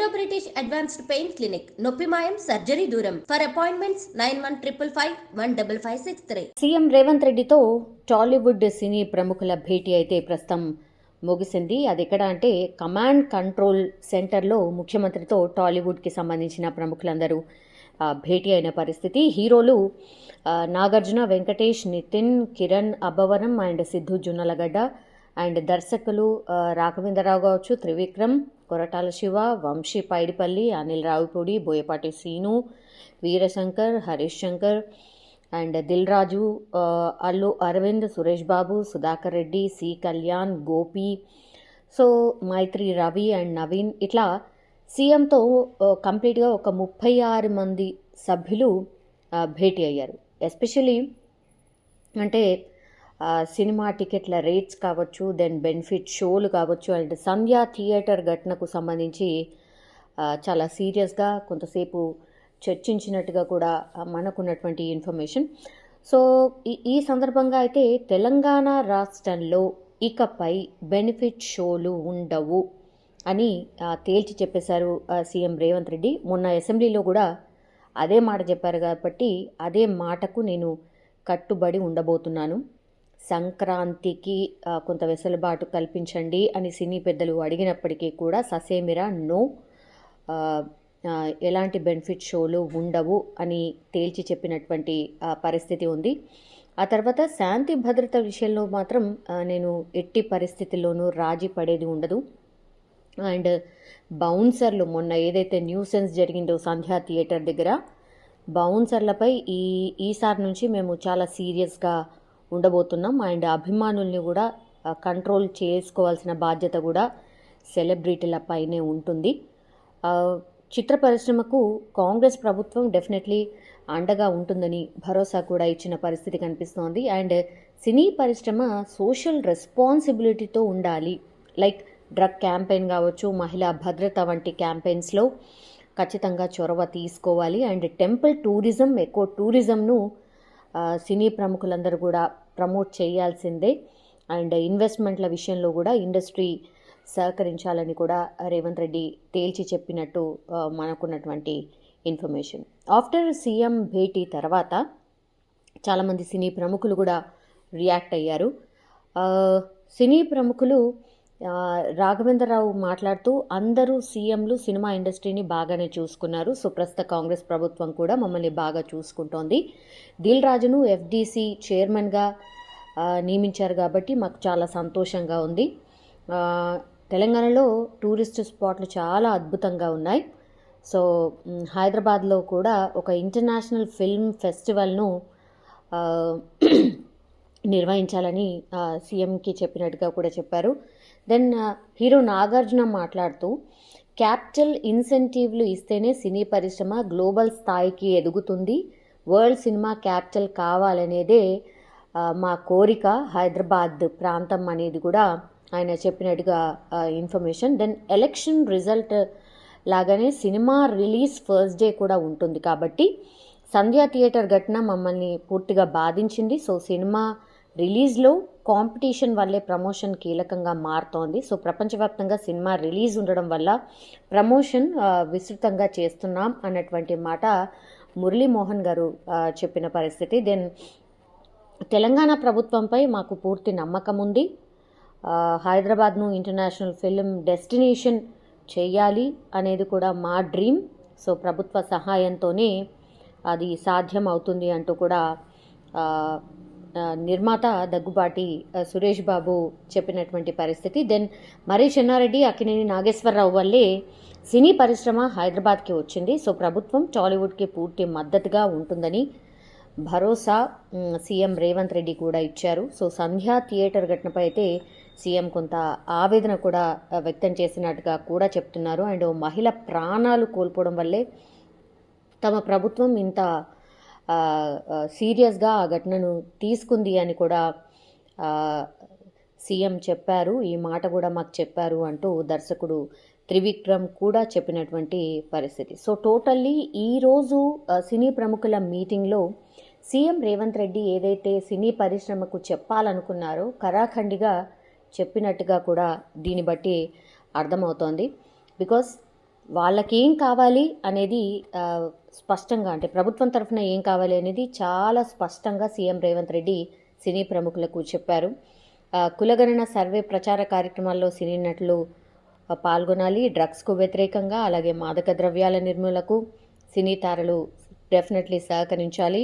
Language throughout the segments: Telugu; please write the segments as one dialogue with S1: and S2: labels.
S1: Indo British advanced pain clinic, నొప్పిమాయం సర్జరీ దూరం. For appointments 9155515563.
S2: సీఎం రేవంత్ రెడ్డితో టాలీవుడ్ సినీ ప్రముఖుల భేటీ అయితే ప్రస్తుతం ముగిసింది. అది ఎక్కడ అంటే కమాండ్ కంట్రోల్ సెంటర్లో ముఖ్యమంత్రితో టాలీవుడ్కి సంబంధించిన ప్రముఖులందరూ భేటీ అయిన పరిస్థితి. హీరోలు నాగార్జున, వెంకటేష్, నితిన్, కిరణ్ అబ్బవరం అండ్ సిద్ధు జున్నలగడ్డ అండ్ దర్శకులు రాఘవేంద్రరావు కావచ్చు, Trivikram, Koratala Siva, Vamshi Paidipally, Anil Ravipudi, Boyapati Seenu, Veerashankar, Harish Shankar and Dil Raju, Allu Aravind, Suresh Babu, Sudhakar Reddy, C Kalyan, Gopi, so Mythri Ravi and Naveen, ఇట్లా సీఎంతో కంప్లీట్గా ఒక 36 మంది సభ్యులు భేటీ అయ్యారు. ఎస్పెషలీ అంటే సినిమా టికెట్ల రేట్స్ కావచ్చు, దెన్ బెనిఫిట్ షోలు కావచ్చు అండ్ సంధ్యా థియేటర్ ఘటనకు సంబంధించి చాలా సీరియస్గా కొంతసేపు చర్చించినట్టుగా కూడా మనకున్నటువంటి ఇన్ఫర్మేషన్. సో ఈ సందర్భంగా అయితే తెలంగాణ రాష్ట్రంలో ఇకపై బెనిఫిట్ షోలు ఉండవు అని తేల్చి చెప్పేశారు సీఎం రేవంత్ రెడ్డి. మొన్న అసెంబ్లీలో కూడా అదే మాట చెప్పారు కాబట్టి అదే మాటకు నేను కట్టుబడి ఉండబోతున్నాను. సంక్రాంతికి కొంత వెసులుబాటు కల్పించండి అని సినీ పెద్దలు అడిగినప్పటికీ కూడా ససేమిరా నో, ఎలాంటి బెనిఫిట్ షోలు ఉండవు అని తేల్చి చెప్పినటువంటి పరిస్థితి ఉంది. ఆ తర్వాత శాంతి భద్రత విషయంలో మాత్రం నేను ఎట్టి పరిస్థితుల్లోనూ రాజీ పడేది ఉండదు. అండ్ బౌన్సర్లు మొన్న ఏదైతే న్యూసెన్స్ జరిగిందో సంధ్యా థియేటర్ దగ్గర, బౌన్సర్లపై ఈసారి నుంచి మేము చాలా సీరియస్గా ఉండబోతున్నాం. అండ్ అభిమానుల్ని కూడా కంట్రోల్ చేసుకోవాల్సిన బాధ్యత కూడా సెలబ్రిటీలపైనే ఉంటుంది. చిత్ర పరిశ్రమకు కాంగ్రెస్ ప్రభుత్వం డెఫినెట్లీ అండగా ఉంటుందని భరోసా కూడా ఇచ్చిన పరిస్థితి కనిపిస్తోంది. అండ్ సినీ పరిశ్రమ సోషల్ రెస్పాన్సిబిలిటీతో ఉండాలి. లైక్ డ్రగ్ క్యాంపెయిన్ కావచ్చు, మహిళా భద్రత వంటి క్యాంపెయిన్స్లో ఖచ్చితంగా చొరవ తీసుకోవాలి. అండ్ టెంపుల్ టూరిజం, ఎక్కువ టూరిజంను సినీ ప్రముఖులందరూ కూడా ప్రమోట్ చేయాల్సిందే. అండ్ ఇన్వెస్ట్మెంట్ల విషయంలో కూడా ఇండస్ట్రీ సహకరించాలని కూడా రేవంత్ రెడ్డి తేల్చి చెప్పినట్టు మనకున్నటువంటి ఇన్ఫర్మేషన్. ఆఫ్టర్ సీఎం భేటీ తర్వాత చాలామంది సినీ ప్రముఖులు కూడా రియాక్ట్ అయ్యారు. సినీ ప్రముఖులు రాఘవేంద్రరావు మాట్లాడుతూ అందరూ సీఎంలు సినిమా ఇండస్ట్రీని బాగానే చూసుకున్నారు. సో ప్రస్తుత కాంగ్రెస్ ప్రభుత్వం కూడా మమ్మల్ని బాగా చూసుకుంటోంది. దిల్ రాజును ఎఫ్డీసీ చైర్మన్గా నియమించారు కాబట్టి మాకు చాలా సంతోషంగా ఉంది. తెలంగాణలో టూరిస్ట్ స్పాట్లు చాలా అద్భుతంగా ఉన్నాయి. సో హైదరాబాద్లో కూడా ఒక ఇంటర్నేషనల్ ఫిల్మ్ ఫెస్టివల్ను నిర్వహించాలని సీఎంకి చెప్పినట్టుగా కూడా చెప్పారు. దెన్ హీరో నాగార్జున మాట్లాడుతూ క్యాపిటల్ ఇన్సెంటివ్లు ఇస్తేనే సినీ పరిశ్రమ గ్లోబల్ స్థాయికి ఎదుగుతుంది. వరల్డ్ సినిమా క్యాపిటల్ కావాలనేదే మా కోరిక, హైదరాబాద్ ప్రాంతం అనేది కూడా ఆయన చెప్పినట్టుగా ఇన్ఫర్మేషన్. దెన్ ఎలక్షన్ రిజల్ట్ లాగానే సినిమా రిలీజ్ ఫస్ట్ డే కూడా ఉంటుంది కాబట్టి సంధ్యా థియేటర్ ఘటన మమ్మల్ని పూర్తిగా బాధించింది. సో సినిమా రిలీజ్లో కాంపిటీషన్ వల్లే ప్రమోషన్ కీలకంగా మారుతోంది. సో ప్రపంచవ్యాప్తంగా సినిమా రిలీజ్ ఉండడం వల్ల ప్రమోషన్ విస్తృతంగా చేస్తున్నాం అన్నటువంటి మాట మురళీమోహన్ గారు చెప్పిన పరిస్థితి. దెన్ తెలంగాణ ప్రభుత్వంపై మాకు పూర్తి నమ్మకం ఉంది. హైదరాబాద్ను ఇంటర్నేషనల్ ఫిల్మ్ డెస్టినేషన్ చేయాలి అనేది కూడా మా డ్రీమ్. సో ప్రభుత్వ సహాయంతోనే అది సాధ్యం అవుతుంది అంటూ కూడా నిర్మాత దగ్గుబాటి సురేష్ బాబు చెప్పినటువంటి పరిస్థితి. దెన్ మర్రి చెన్నారెడ్డి, అక్కినేని నాగేశ్వరరావు వల్లే సినీ పరిశ్రమ హైదరాబాద్కి వచ్చింది. సో ప్రభుత్వం టాలీవుడ్కి పూర్తి మద్దతుగా ఉంటుందని భరోసా సీఎం రేవంత్ రెడ్డి కూడా ఇచ్చారు. సో సంధ్యా థియేటర్ ఘటనపై అయితే సీఎం కొంత ఆవేదన కూడా వ్యక్తం చేసినట్టుగా కూడా చెప్తున్నారు. అండ్ మహిళ ప్రాణాలు కోల్పోవడం వల్లే తమ ప్రభుత్వం ఇంత సీరియస్గా ఆ ఘటనను తీసుకుంది అని కూడా సీఎం చెప్పారు. ఈ మాట కూడా మాకు చెప్పారు అంటూ దర్శకుడు త్రివిక్రమ్ కూడా చెప్పినటువంటి పరిస్థితి. సో టోటల్లీ ఈరోజు సినీ ప్రముఖుల మీటింగ్లో సీఎం రేవంత్ రెడ్డి ఏదైతే సినీ పరిశ్రమకు చెప్పాలనుకున్నారో కరాఖండిగా చెప్పినట్టుగా కూడా దీన్ని బట్టి అర్థమవుతోంది. బికాస్ వాళ్ళకి ఏం కావాలి అనేది స్పష్టంగా, అంటే ప్రభుత్వం తరఫున ఏం కావాలి అనేది చాలా స్పష్టంగా సీఎం రేవంత్ రెడ్డి సినీ ప్రముఖులకు చెప్పారు. కులగణన సర్వే ప్రచార కార్యక్రమాల్లో సినీ నటులు పాల్గొనాలి. డ్రగ్స్కు వ్యతిరేకంగా, అలాగే మాదక ద్రవ్యాల నిర్మూలనకు సినీ తారలు డెఫినెట్లీ సహకరించాలి.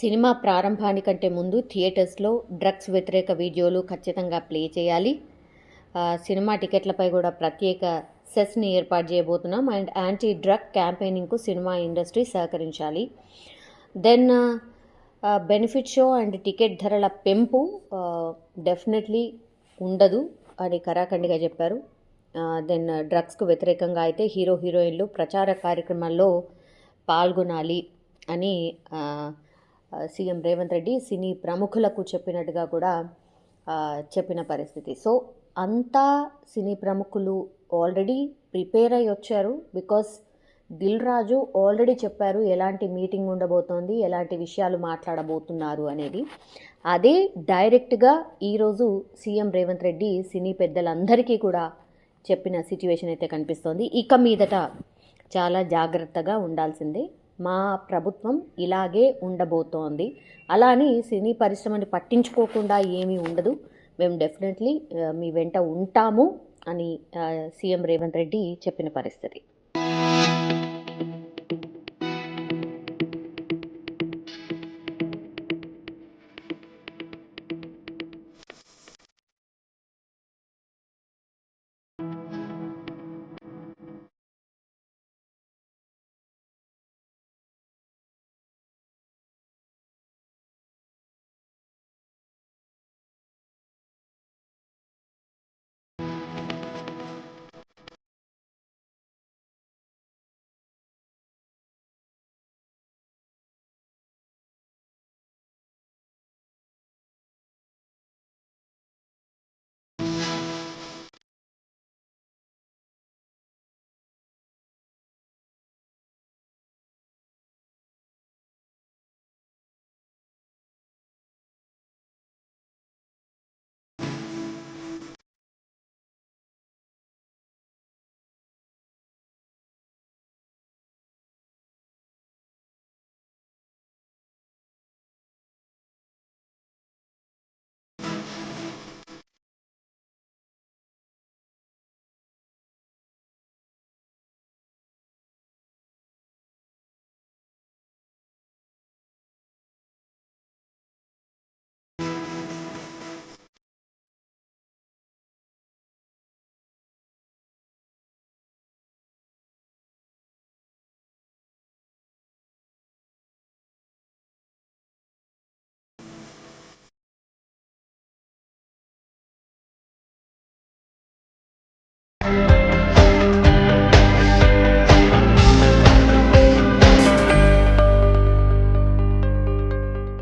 S2: సినిమా ప్రారంభానికంటే ముందు థియేటర్స్లో డ్రగ్స్ వ్యతిరేక వీడియోలు ఖచ్చితంగా ప్లే చేయాలి. సినిమా టికెట్లపై కూడా ప్రత్యేక సెస్ని ఏర్పాటు చేయబోతున్నాం. అండ్ యాంటీ డ్రగ్ క్యాంపెయినింగ్కు సినిమా ఇండస్ట్రీ సహకరించాలి. Then benefit show and ticket ధరల పెంపు డెఫినెట్లీ ఉండదు అని కరాఖండిగా చెప్పారు. దెన్ డ్రగ్స్కు వ్యతిరేకంగా అయితే హీరోయిన్లు ప్రచార కార్యక్రమాల్లో పాల్గొనాలి అని సీఎం రేవంత్ రెడ్డి సినీ ప్రముఖులకు చెప్పినట్టుగా కూడా చెప్పిన పరిస్థితి. సో అంతా సినీ ప్రముఖులు ఆల్రెడీ ప్రిపేర్ అయ్యి వచ్చారు. బికాస్ దిల్ రాజు ఆల్రెడీ చెప్పారు ఎలాంటి మీటింగ్ ఉండబోతోంది, ఎలాంటి విషయాలు మాట్లాడబోతున్నారు అనేది. అదే డైరెక్ట్గా ఈరోజు సీఎం రేవంత్ రెడ్డి సినీ పెద్దలందరికీ కూడా చెప్పిన సిచ్యువేషన్ అయితే కనిపిస్తోంది. ఇక మీదట చాలా జాగ్రత్తగా ఉండాల్సిందే, మా ప్రభుత్వం ఇలాగే ఉండబోతోంది, అలా అని సినీ పరిశ్రమని పట్టించుకోకుండా ఏమీ ఉండదు, మేము డెఫినెట్లీ మీ వెంట ఉంటాము అని సీఎం రేవంత్ రెడ్డి చెప్పిన పరిస్థితి.